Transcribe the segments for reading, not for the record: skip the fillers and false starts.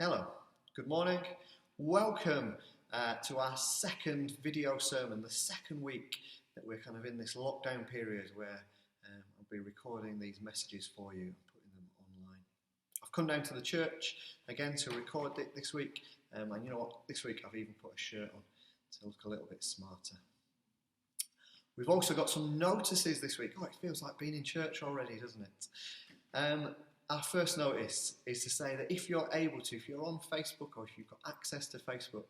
Hello, good morning. Welcome to our second video sermon, the second week that we're kind of in this lockdown period where I'll be recording these messages for you and putting them online. I've come down to the church again to record it this week, and you know what, this week I've even put a shirt on to look a little bit smarter. We've also got some notices this week. Oh, it feels like being in church already, doesn't it? Our first notice is to say that if you're able to, if you're on Facebook or if you've got access to Facebook,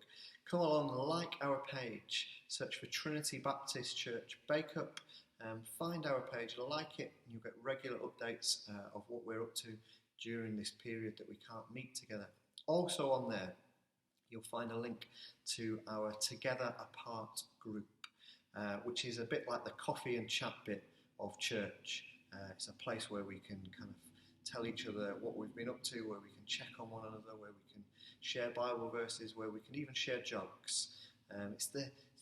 come along and like our page, search for Trinity Baptist Church Bacup, find our page, like it, and you'll get regular updates of what we're up to during this period that we can't meet together. Also on there, you'll find a link to our Together Apart group, which is a bit like the coffee and chat bit of church. It's a place where we can kind of tell each other what we've been up to, where we can check on one another, where we can share Bible verses, where we can even share jokes. It's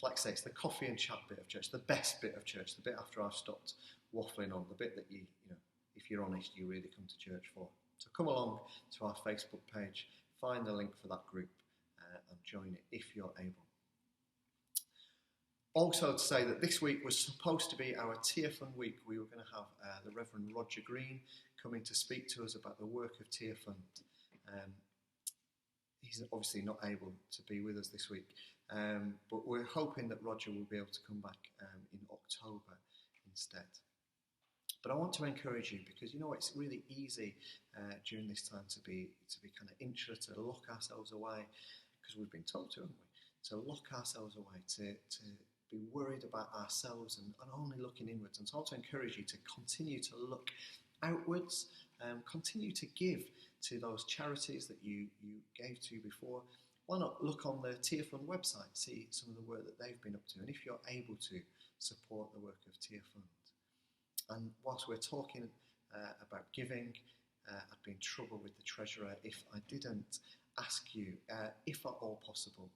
like I say, it's the coffee and chat bit of church, the best bit of church, the bit after I've stopped waffling on, the bit that you know, if you're honest, you really come to church for. So come along to our Facebook page, find the link for that group and join it if you're able. Also to say that this week was supposed to be our Tearfund week. We were going to have the Reverend Roger Green coming to speak to us about the work of Tearfund. He's obviously not able to be with us this week, but we're hoping that Roger will be able to come back in October instead. But I want to encourage you because you know it's really easy during this time to be kind of insular, to lock ourselves away because we've been told to, haven't we? To lock ourselves away, to be worried about ourselves and only looking inwards. And so I want to encourage you to continue to look outwards, continue to give to those charities that you gave to before. Why not look on the Tearfund website, see some of the work that they've been up to, and if you're able to, support the work of Tearfund. And whilst we're talking about giving, I'd be in trouble with the treasurer if I didn't ask you, if at all possible,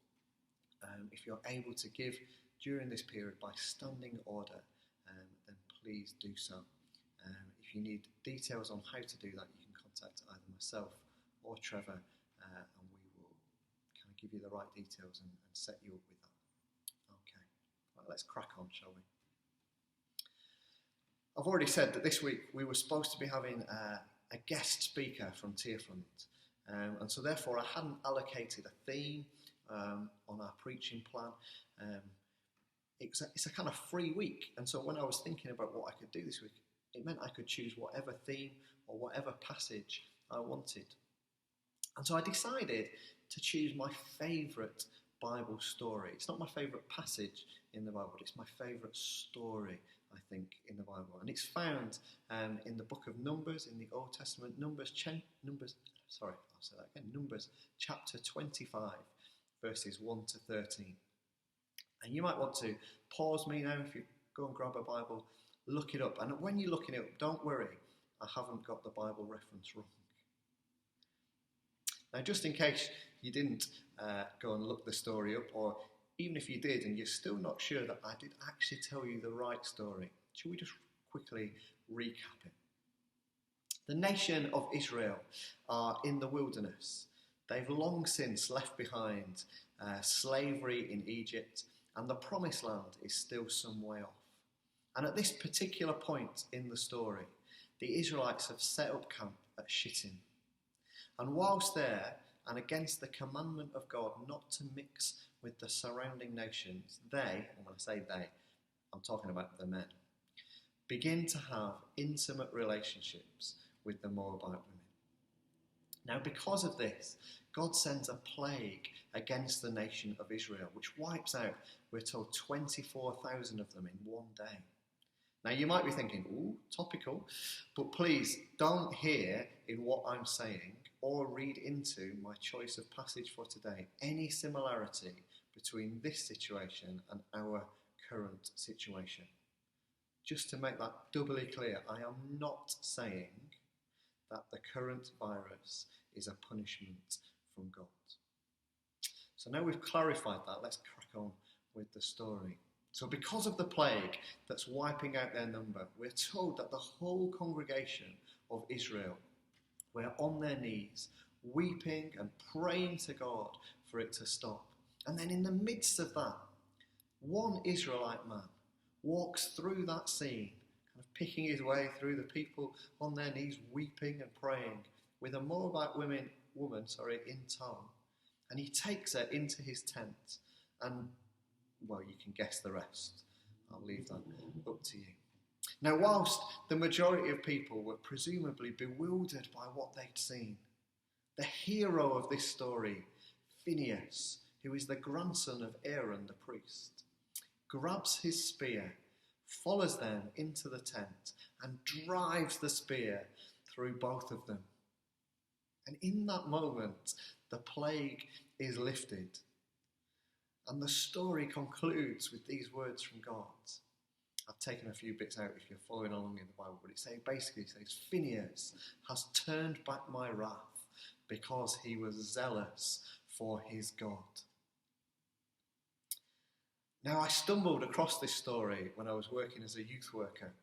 if you're able to give during this period by standing order, then please do so. If you need details on how to do that, you can contact either myself or Trevor, and we will kind of give you the right details and set you up with that. Okay, right, let's crack on, shall we? I've already said that this week we were supposed to be having a guest speaker from Tearfund, and so therefore I hadn't allocated a theme on our preaching plan. It's a kind of free week, and so when I was thinking about what I could do this week, it meant I could choose whatever theme or whatever passage I wanted. And so I decided to choose my favourite Bible story. It's not my favourite passage in the Bible, but it's my favourite story, I think, in the Bible. And it's found in the book of Numbers, in the Old Testament, Numbers chapter 25, verses 1 to 13. And you might want to pause me now if you go and grab a Bible, look it up. And when you're looking it up, don't worry, I haven't got the Bible reference wrong. Now, just in case you didn't go and look the story up, or even if you did and you're still not sure that I did actually tell you the right story, shall we just quickly recap it? The nation of Israel are in the wilderness. They've long since left behind slavery in Egypt, and the promised land is still some way off. And at this particular point in the story, the Israelites have set up camp at Shittim. And whilst there, and against the commandment of God not to mix with the surrounding nations, they, and when I say they, I'm talking about the men, begin to have intimate relationships with the Moabite women. Now, because of this, God sends a plague against the nation of Israel, which wipes out, we're told, 24,000 of them in one day. Now, you might be thinking, ooh, topical, but please don't hear in what I'm saying or read into my choice of passage for today any similarity between this situation and our current situation. Just to make that doubly clear, I am not saying that the current virus is a punishment from God. So now we've clarified that, let's crack on with the story. So because of the plague that's wiping out their number, we're told that the whole congregation of Israel were on their knees weeping and praying to God for it to stop. And then in the midst of that, one Israelite man walks through that scene, kind of picking his way through the people on their knees, weeping and praying, with a Moabite woman in tow. And he takes her into his tent. And, well, you can guess the rest. I'll leave that up to you. Now, whilst the majority of people were presumably bewildered by what they'd seen, the hero of this story, Phinehas, who is the grandson of Aaron the priest, grabs his spear, follows them into the tent, and drives the spear through both of them. And in that moment, the plague is lifted. And the story concludes with these words from God. I've taken a few bits out if you're following along in the Bible, but it basically says, Phinehas has turned back my wrath because he was zealous for his God. Now, I stumbled across this story when I was working as a youth worker.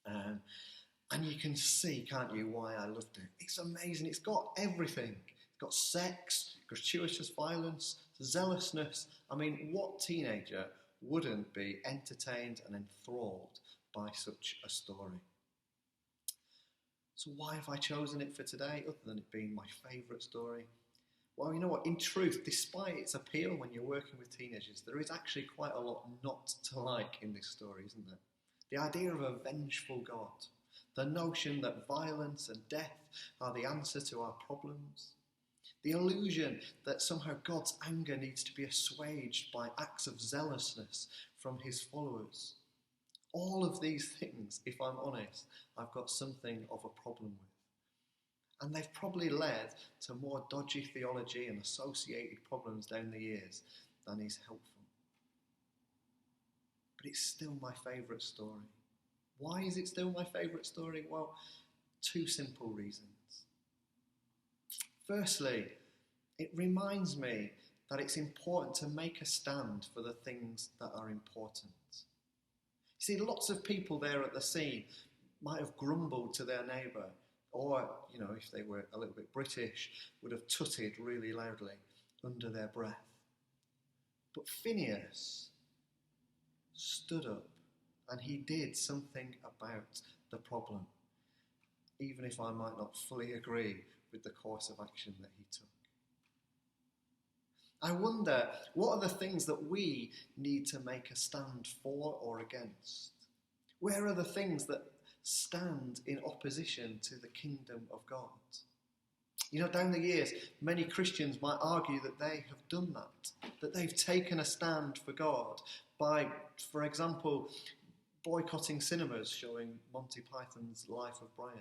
And you can see, can't you, why I loved it. It's amazing. It's got everything. It's got sex, gratuitous violence, zealousness. I mean, what teenager wouldn't be entertained and enthralled by such a story? So why have I chosen it for today, other than it being my favourite story? Well, you know what? In truth, despite its appeal when you're working with teenagers, there is actually quite a lot not to like in this story, isn't there? The idea of a vengeful God. The notion that violence and death are the answer to our problems. The illusion that somehow God's anger needs to be assuaged by acts of zealousness from his followers. All of these things, if I'm honest, I've got something of a problem with. And they've probably led to more dodgy theology and associated problems down the years than is helpful. But it's still my favourite story. Why is it still my favourite story? Well, two simple reasons. Firstly, it reminds me that it's important to make a stand for the things that are important. You see, lots of people there at the scene might have grumbled to their neighbour, or, if they were a little bit British, would have tutted really loudly under their breath. But Phinehas stood up and he did something about the problem, even if I might not fully agree with the course of action that he took. I wonder, what are the things that we need to make a stand for or against? Where are the things that stand in opposition to the kingdom of God? Down the years, many Christians might argue that they have done that they've taken a stand for God by, for example, boycotting cinemas showing Monty Python's Life of Brian,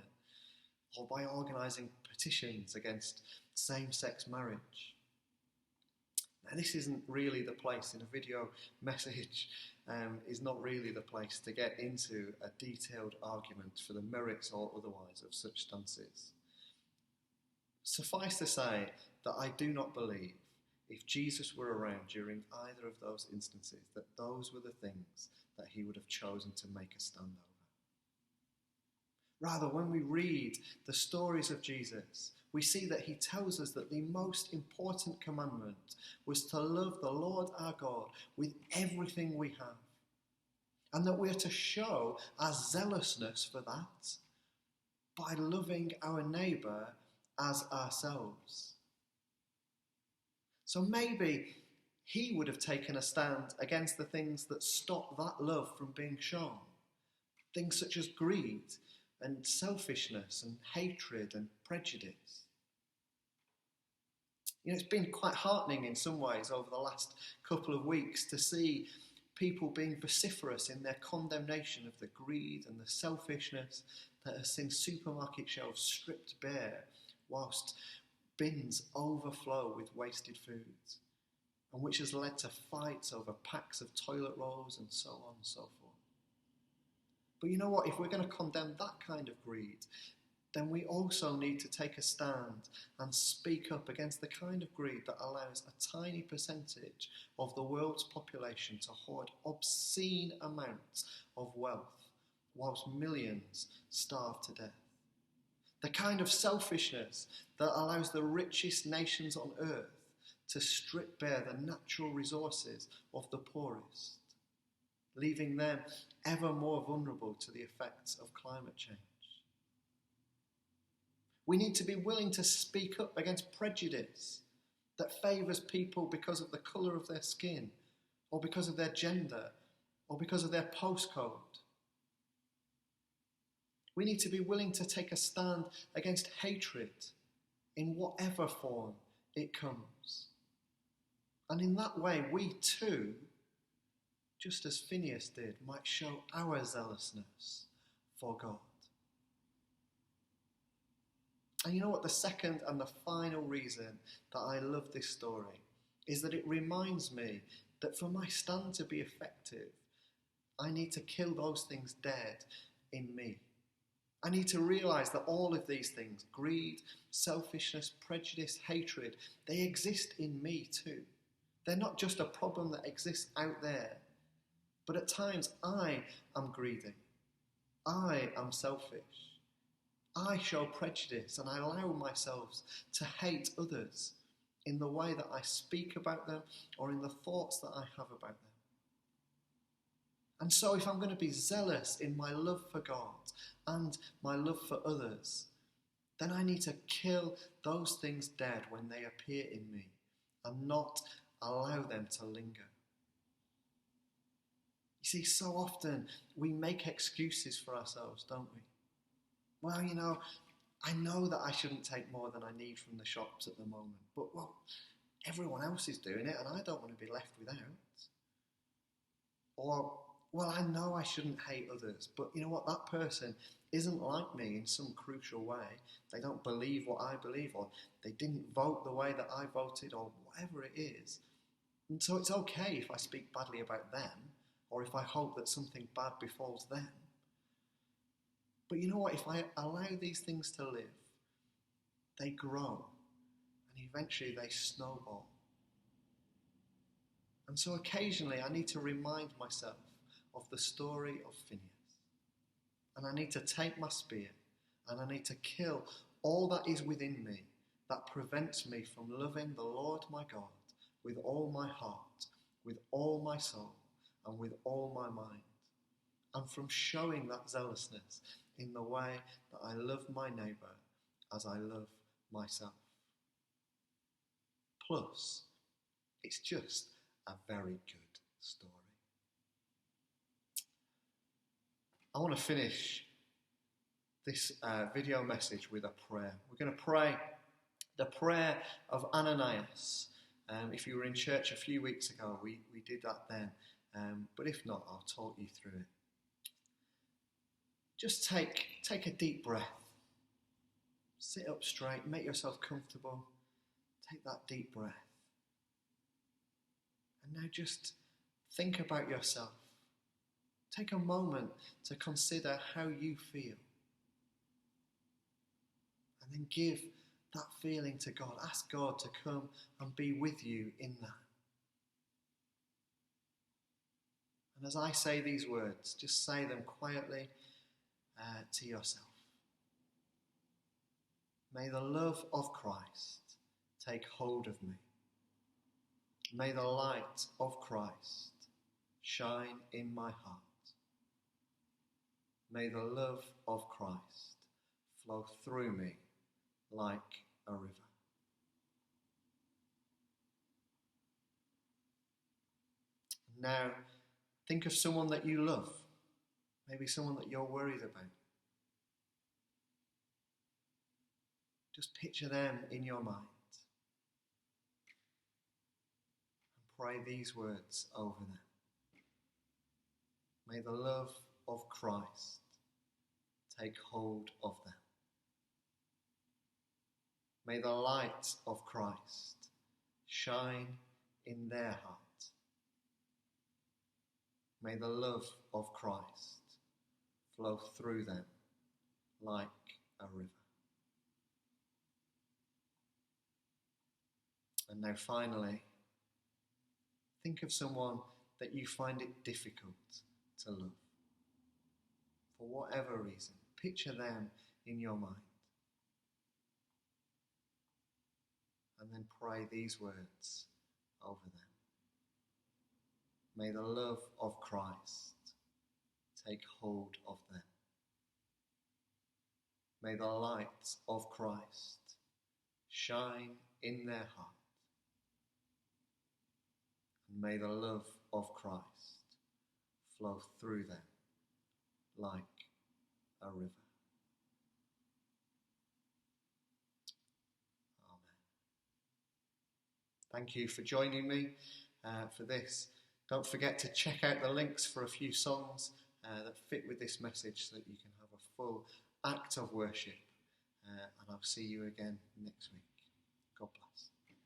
or by organising petitions against same-sex marriage. Now, this isn't really the place, in a video message, is not really the place to get into a detailed argument for the merits or otherwise of such stances. Suffice to say that I do not believe, if Jesus were around during either of those instances, that those were the things that he would have chosen to make a stand over. Rather, when we read the stories of Jesus, we see that he tells us that the most important commandment was to love the Lord our God with everything we have, and that we are to show our zealousness for that by loving our neighbour as ourselves. So maybe he would have taken a stand against the things that stop that love from being shown. Things such as greed and selfishness and hatred and prejudice. It's been quite heartening in some ways over the last couple of weeks to see people being vociferous in their condemnation of the greed and the selfishness that has seen supermarket shelves stripped bare whilst bins overflow with wasted foods, and which has led to fights over packs of toilet rolls and so on and so forth. But you know what? If we're going to condemn that kind of greed, then we also need to take a stand and speak up against the kind of greed that allows a tiny percentage of the world's population to hoard obscene amounts of wealth, whilst millions starve to death. The kind of selfishness that allows the richest nations on earth to strip bare the natural resources of the poorest, leaving them ever more vulnerable to the effects of climate change. We need to be willing to speak up against prejudice that favours people because of the colour of their skin, or because of their gender, or because of their postcode. We need to be willing to take a stand against hatred in whatever form it comes. And in that way, we too, just as Phineas did, might show our zealousness for God. And you know what? The second and the final reason that I love this story is that it reminds me that for my stand to be effective, I need to kill those things dead in me. I need to realise that all of these things, greed, selfishness, prejudice, hatred, they exist in me too. They're not just a problem that exists out there, but at times I am greedy. I am selfish. I show prejudice and I allow myself to hate others in the way that I speak about them or in the thoughts that I have about them. And so if I'm going to be zealous in my love for God and my love for others, then I need to kill those things dead when they appear in me and not allow them to linger. You see, so often we make excuses for ourselves, don't we? Well, I know that I shouldn't take more than I need from the shops at the moment, but everyone else is doing it and I don't want to be left without. Or, well, I know I shouldn't hate others, but you know what? That person isn't like me in some crucial way. They don't believe what I believe, or they didn't vote the way that I voted, or whatever it is. And so it's okay if I speak badly about them, or if I hope that something bad befalls them. But you know what? If I allow these things to live, they grow, and eventually they snowball. And so occasionally I need to remind myself of the story of Phineas. And I need to take my spear and I need to kill all that is within me that prevents me from loving the Lord my God with all my heart, with all my soul, and with all my mind. And from showing that zealousness in the way that I love my neighbour as I love myself. Plus, it's just a very good story. I want to finish this video message with a prayer. We're going to pray the prayer of Ananias. If you were in church a few weeks ago, we did that then. But if not, I'll talk you through it. Just take a deep breath. Sit up straight, make yourself comfortable. Take that deep breath. And now just think about yourself. Take a moment to consider how you feel. And then give that feeling to God. Ask God to come and be with you in that. And as I say these words, just say them quietly to yourself. May the love of Christ take hold of me. May the light of Christ shine in my heart. May the love of Christ flow through me like a river. Now, think of someone that you love, maybe someone that you're worried about. Just picture them in your mind and pray these words over them. May the love of Christ take hold of them. May the light of Christ shine in their heart. May the love of Christ flow through them like a river. And now finally, think of someone that you find it difficult to love. For whatever reason, picture them in your mind. and then pray these words over them. May the love of Christ take hold of them. May the light of Christ shine in their heart. And may the love of Christ flow through them like a river. Amen. Thank you for joining me for this. Don't forget to check out the links for a few songs that fit with this message so that you can have a full act of worship. And I'll see you again next week.